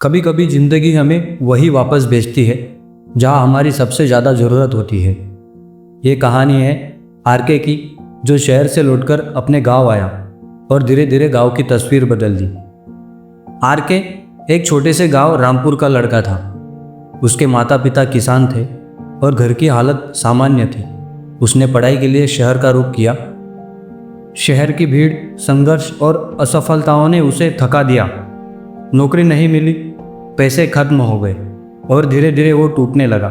कभी कभी ज़िंदगी हमें वही वापस भेजती है जहाँ हमारी सबसे ज़्यादा ज़रूरत होती है। ये कहानी है आरके की, जो शहर से लौटकर अपने गांव आया और धीरे धीरे गांव की तस्वीर बदल दी। आरके एक छोटे से गांव रामपुर का लड़का था। उसके माता पिता किसान थे और घर की हालत सामान्य थी। उसने पढ़ाई के लिए शहर का रुख किया। शहर की भीड़, संघर्ष और असफलताओं ने उसे थका दिया। नौकरी नहीं मिली, पैसे खत्म हो गए और धीरे धीरे वो टूटने लगा।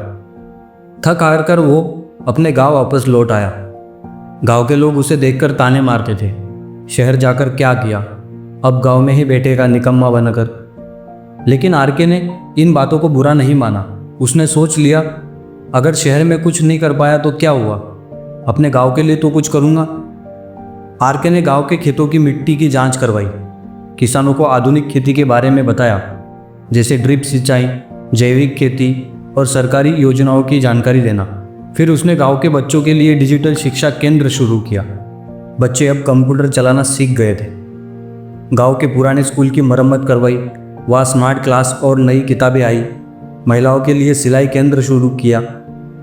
थक हार कर वो अपने गांव वापस लौट आया। गांव के लोग उसे देखकर ताने मारते थे, शहर जाकर क्या किया, अब गांव में ही बैठेगा निकम्मा बनकर। लेकिन आरके ने इन बातों को बुरा नहीं माना। उसने सोच लिया, अगर शहर में कुछ नहीं कर पाया तो क्या हुआ, अपने गांव के लिए तो कुछ करूँगा। आरके ने गांव के खेतों की मिट्टी की जांच करवाई, किसानों को आधुनिक खेती के बारे में बताया, जैसे ड्रिप सिंचाई, जैविक खेती और सरकारी योजनाओं की जानकारी देना। फिर उसने गांव के बच्चों के लिए डिजिटल शिक्षा केंद्र शुरू किया। बच्चे अब कंप्यूटर चलाना सीख गए थे। गांव के पुराने स्कूल की मरम्मत करवाई, वहाँ स्मार्ट क्लास और नई किताबें आई। महिलाओं के लिए सिलाई केंद्र शुरू किया,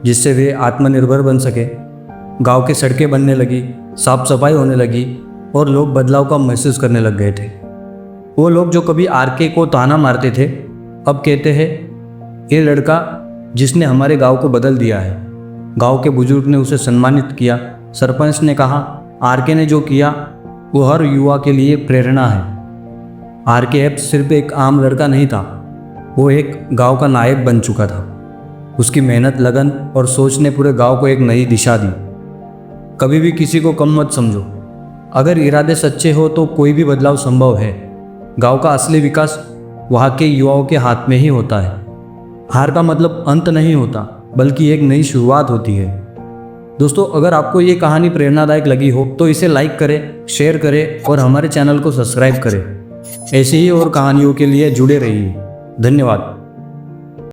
जिससे वे आत्मनिर्भर बन सके। गांव की सड़कें बनने लगी, साफ सफाई होने लगी और लोग बदलाव का महसूस करने लग गए थे। वो लोग जो कभी आरके को ताना मारते थे, अब कहते हैं, ये लड़का जिसने हमारे गांव को बदल दिया है। गांव के बुजुर्ग ने उसे सम्मानित किया। सरपंच ने कहा, आरके ने जो किया वो हर युवा के लिए प्रेरणा है। आरके अब सिर्फ एक आम लड़का नहीं था, वो एक गांव का नायक बन चुका था। उसकी मेहनत, लगन और सोच ने पूरे गांव को एक नई दिशा दी। कभी भी किसी को कम मत समझो। अगर इरादे सच्चे हो तो कोई भी बदलाव संभव है। गांव का असली विकास वहाँ के युवाओं के हाथ में ही होता है। हार का मतलब अंत नहीं होता, बल्कि एक नई शुरुआत होती है। दोस्तों, अगर आपको ये कहानी प्रेरणादायक लगी हो तो इसे लाइक करें, शेयर करें और हमारे चैनल को सब्सक्राइब करें। ऐसी ही और कहानियों के लिए जुड़े रहिए। धन्यवाद।